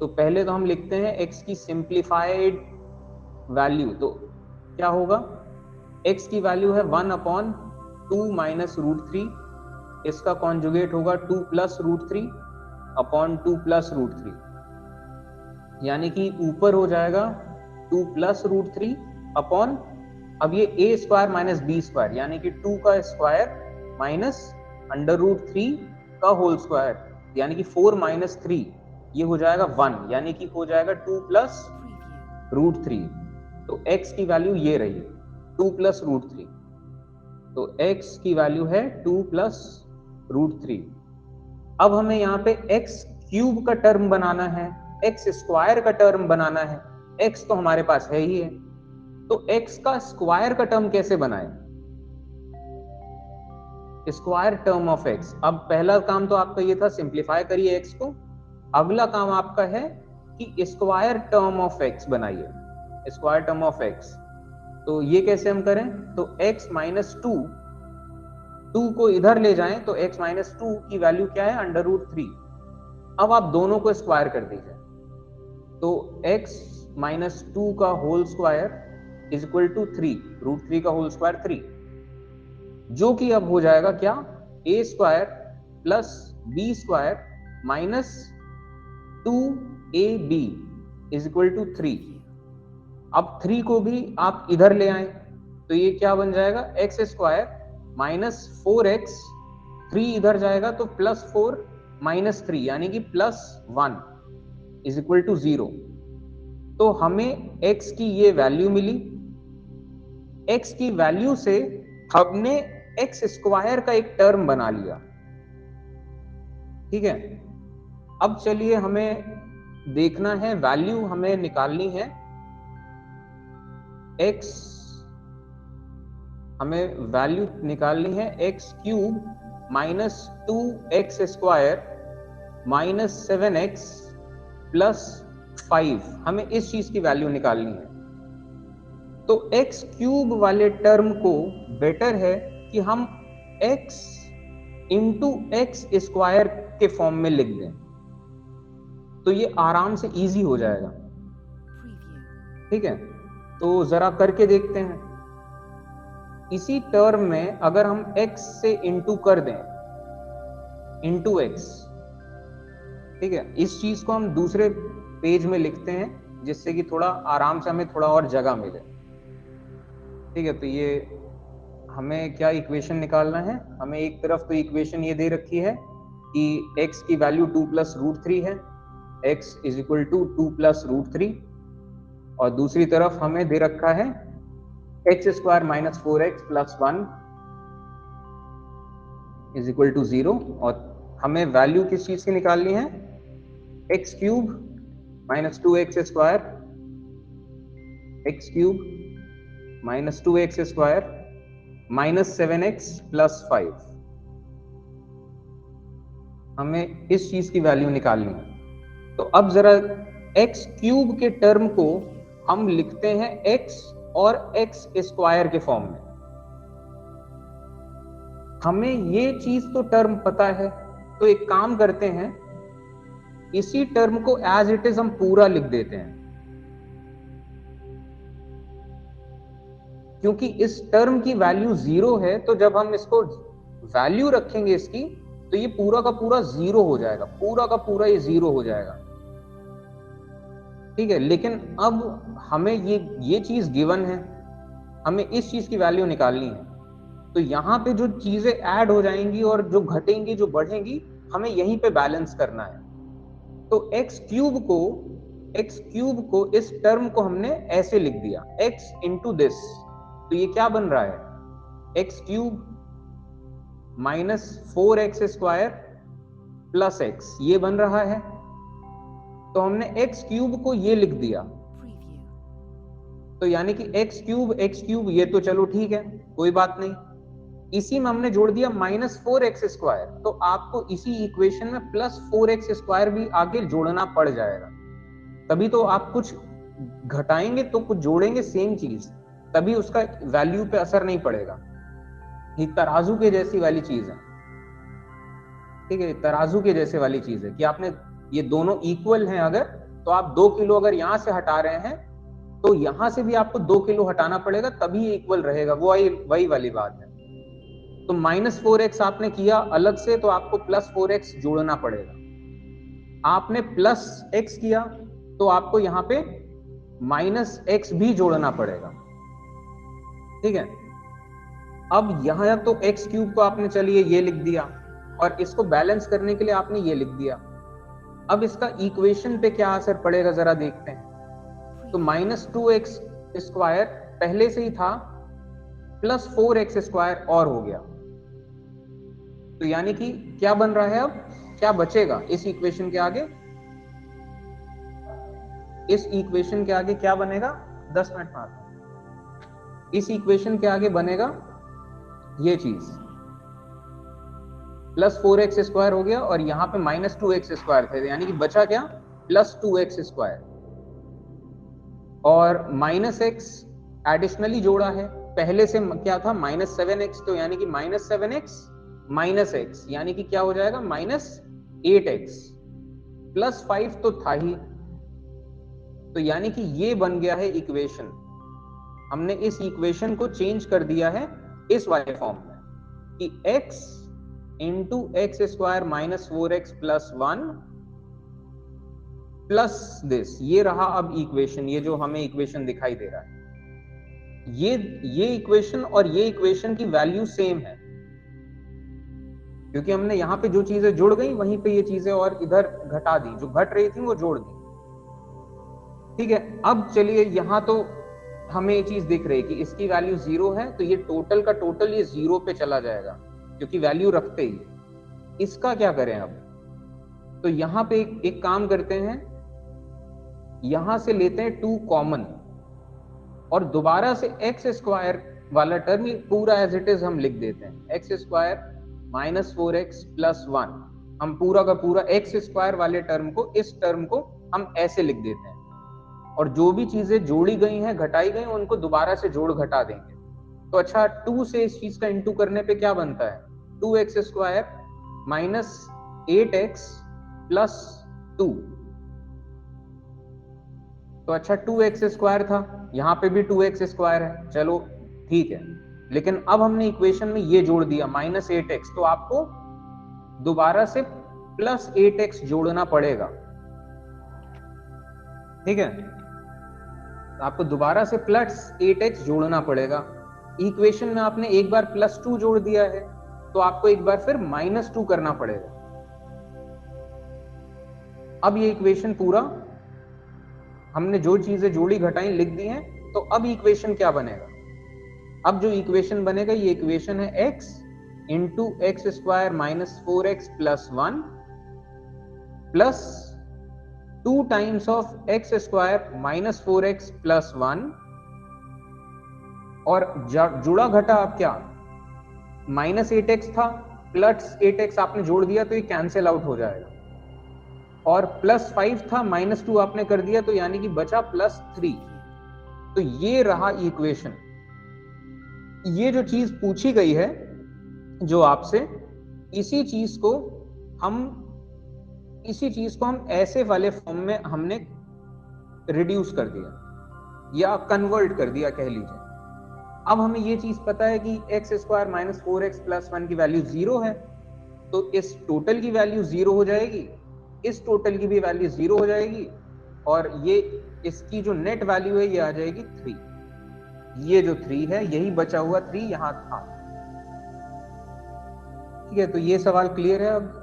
तो पहले तो हम लिखते हैं x की सिंप्लीफाइड वैल्यू, तो क्या होगा, x की वैल्यू है 1/2 माइनस रूट थ्री, इसका कॉन्जुगेट होगा 2 plus root three upon 2 plus root three, यानी कि ऊपर हो जाएगा 2 प्लस रूट थ्री अपॉन, अब ये a square minus B square, यानी कि 2 का square minus under root three का होल स्क्वायर, यानी कि 4 माइनस थ्री, ये हो जाएगा 1, यानी कि हो जाएगा 2 प्लस रूट थ्री। तो x की वैल्यू ये रही 2 प्लस रूट थ्री, तो x की वैल्यू है 2 प्लस रूट थ्री। अब हमें यहाँ पे x क्यूब का टर्म बनाना है, x स्क्वायर का टर्म बनाना है, x तो हमारे पास है ही है, तो x का स्क्वायर का टर्म कैसे बनाएं, स्क्वायर टर्म ऑफ x। अब पहला काम तो आपका ये था सिंप्लीफाई करिए x को, अगला काम आपका है कि स्क्वायर टर्म ऑफ x बनाइए, स्क्वायर टर्म ऑफ x। तो ये कैसे हम करें, तो x माइनस टू को इधर ले जाएं, तो x माइनस टू की वैल्यू क्या है, अंडर रूट थ्री। अब आप दोनों को स्क्वायर कर दीजिए, तो x माइनस टू का whole square is equal to three, root three का होल स्क्वायर थ्री, जो कि अब हो जाएगा क्या, a square plus B square minus 2ab is equal to three. अब 3 को भी आप इधर ले आए, तो ये क्या बन जाएगा, एक्स स्क्वायर माइनस 4x, 3 इधर जाएगा तो प्लस 4 माइनस 3, यानी कि प्लस 1 इज इक्वल टू 0। तो हमें x की ये वैल्यू मिली, x की वैल्यू से हमने x स्क्वायर का एक टर्म बना लिया, ठीक है। अब चलिए हमें देखना है, वैल्यू हमें निकालनी है x, हमें वैल्यू निकालनी है x cube minus 2x square minus 7x plus 5, हमें इस चीज की वैल्यू निकालनी है। तो x क्यूब वाले टर्म को बेटर है कि हम x इंटू एक्स स्क्वायर के फॉर्म में लिख दें, तो ये आराम से इजी हो जाएगा, ठीक है। तो जरा करके देखते हैं, इसी टर्म में अगर हम x से इंटू कर दें, इंटू एक्स, ठीक है, इस चीज को हम दूसरे पेज में लिखते हैं जिससे कि थोड़ा आराम से हमें थोड़ा और जगह मिले, ठीक है। तो ये हमें क्या इक्वेशन निकालना है, हमें एक तरफ तो इक्वेशन ये दे रखी है कि x की वैल्यू 2 प्लस रूट थ्री है, x is equal to 2 plus root three, और दूसरी तरफ हमें दे रखा है एक्स स्क्वायर माइनस 4x प्लस 1 इज इक्वल टू 0, और हमें वैल्यू किस चीज की निकालनी है, X cube minus 2x square, X cube minus 2x square minus 7x plus 5, हमें इस चीज की वैल्यू निकालनी है। तो अब जरा x क्यूब के टर्म को हम लिखते हैं x और x स्क्वायर के फॉर्म में, हमें ये चीज तो टर्म पता है, तो एक काम करते हैं, इसी टर्म को एज इट इज हम पूरा लिख देते हैं, क्योंकि इस टर्म की वैल्यू 0 है, तो जब हम इसको वैल्यू रखेंगे इसकी, तो ये पूरा का पूरा 0 हो जाएगा, पूरा का पूरा ये 0 हो जाएगा, ठीक है। लेकिन अब हमें ये चीज गिवन है, हमें इस चीज की वैल्यू निकालनी है, तो यहाँ पे जो चीजें ऐड हो जाएंगी और जो घटेंगी जो बढ़ेंगी, हमें यहीं पे बैलेंस करना है। तो x क्यूब को इस टर्म को हमने ऐसे लिख दिया, x इंटू दिस, तो ये क्या बन रहा है, x cube minus 4x square plus x, ये बन रहा है। तो हमने x क्यूब को ये लिख दिया, तो यानी कि x क्यूब ये तो चलो ठीक है, कोई बात नहीं, इसी में हमने जोड़ दिया माइनस 4x स्क्वायर, तो आपको इसी इक्वेशन में प्लस 4x स्क्वायर भी आगे जोड़ना पड़ जाएगा, तभी तो आप कुछ घटाएंगे तो कुछ जोड़ेंगे सेम चीज, तभी उसका वैल्यू पे असर नहीं पड़ेगा। ये तराजू के जैसी वाली चीज है, ठीक है, तराजू के जैसे वाली चीज है कि आपने ये दोनों इक्वल हैं अगर, तो आप 2 किलो अगर यहाँ से हटा रहे हैं तो यहाँ से भी आपको 2 किलो हटाना पड़ेगा, तभी इक्वल रहेगा। वो वही वाली बात है। तो -4x आपने किया अलग से, तो आपको +4x जोड़ना पड़ेगा। आपने +x किया तो आपको यहाँ पे -x भी जोड़ना पड़ेगा। ठीक है, अब यहाँ तो x³ को आपने चलिए ये लिख दिया, और इसको बैलेंस करने के लिए आपने ये लिख दिया। अब इसका इक्वेशन पे क्या असर पड़ेगा जरा देखते हैं। तो -2x² पहले से ही था, +4x² और हो गया। तो यानी कि क्या बन रहा है, अब क्या बचेगा इस इक्वेशन के आगे? इस इक्वेशन के आगे क्या बनेगा? 10 मिनट बाद इस इक्वेशन के आगे बनेगा ये चीज, +4x² हो गया, और यहाँ पे -2x² थे, यानी कि बचा क्या? +2x², और -x एडिशनली जोड़ा है। पहले से क्या था? -7x, तो यानी कि -7x -x, यानी कि क्या हो जाएगा? -8x, +5 तो था ही, तो यानी कि ये बन गया है इक्वेशन। हमने इस इक्वेशन को चेंज कर दिया है इस वाले फॉर्म में कि x × x² - 4x + 1 plus this, ये रहा अब इक्वेशन, ये जो हमें इक्वेशन दिखाई दे रहा है, ये इक्वेशन और ये इक्वेशन की वैल्यू सेम है, क्योंकि हमने यहाँ पे जो चीजें जुड़ गई वहीं पे ये चीजें और इधर घटा दी, जो घट रही थी वो जोड़ दी। ठीक है, अब चलिए यहाँ तो हमें ये चीज दिख रही है कि इसकी वैल्यू 0 है, तो ये टोटल का टोटल ये 0 पे चला जाएगा, क्योंकि वैल्यू रखते ही। इसका क्या करें अब? तो यहाँ पे एक काम करते हैं, यहां से लेते हैं 2 कॉमन, और दोबारा से x² वाला टर्म पूरा एज इट इज हम लिख देते हैं, x² - 4x + 1। हम पूरा का पूरा x² वाले टर्म को, इस टर्म को हम ऐसे लिख देते हैं, और जो भी चीजें जोड़ी गई हैं, घटाई गई, उनको दोबारा से जोड़ घटा देंगे। तो अच्छा, 2 से इस चीज का इंटू करने पे क्या बनता है? 2x² - 8x + 2। तो अच्छा, 2x² था, यहाँ पे भी 2x² है, चलो ठीक है, लेकिन अब हमने इक्वेशन में ये जोड़ दिया -8x, तो आपको दोबारा से +8x जोड़ना पड़ेगा। ठीक है, तो आपको दोबारा से +8x जोड़ना पड़ेगा। इक्वेशन में आपने एक बार +2 जोड़ दिया है, तो आपको एक बार फिर -2 करना पड़ेगा। अब ये इक्वेशन पूरा हमने जो चीजें जोड़ी घटाई लिख दी हैं, तो अब इक्वेशन क्या बनेगा? अब जो इक्वेशन बनेगा, ये इक्वेशन है x × x² - 4x + 1 plus 2 times of x² - 4x + 1, और जुड़ा घटा अब क्या? -8x था, +8x आपने जोड़ दिया तो ये कैंसिल आउट हो जाएगा, और +5 था, -2 आपने कर दिया, तो यानी कि बचा +3। तो ये रहा इक्वेशन। ये जो चीज पूछी गई है जो आपसे, इसी चीज को हम ऐसे वाले फॉर्म में हमने रिड्यूस कर दिया या कन्वर्ट कर दिया, कह लीजिए। अब हमें ये चीज पता है कि x² - 4x + 1 की वैल्यू 0 है, तो इस टोटल की वैल्यू 0 हो जाएगी, इस टोटल की भी वैल्यू 0 हो जाएगी, और ये इसकी जो नेट वैल्यू है ये आ जाएगी 3। ये जो 3 है, यही बचा हुआ 3 यहां था। ठीक है, तो ये सवाल क्लियर है अब?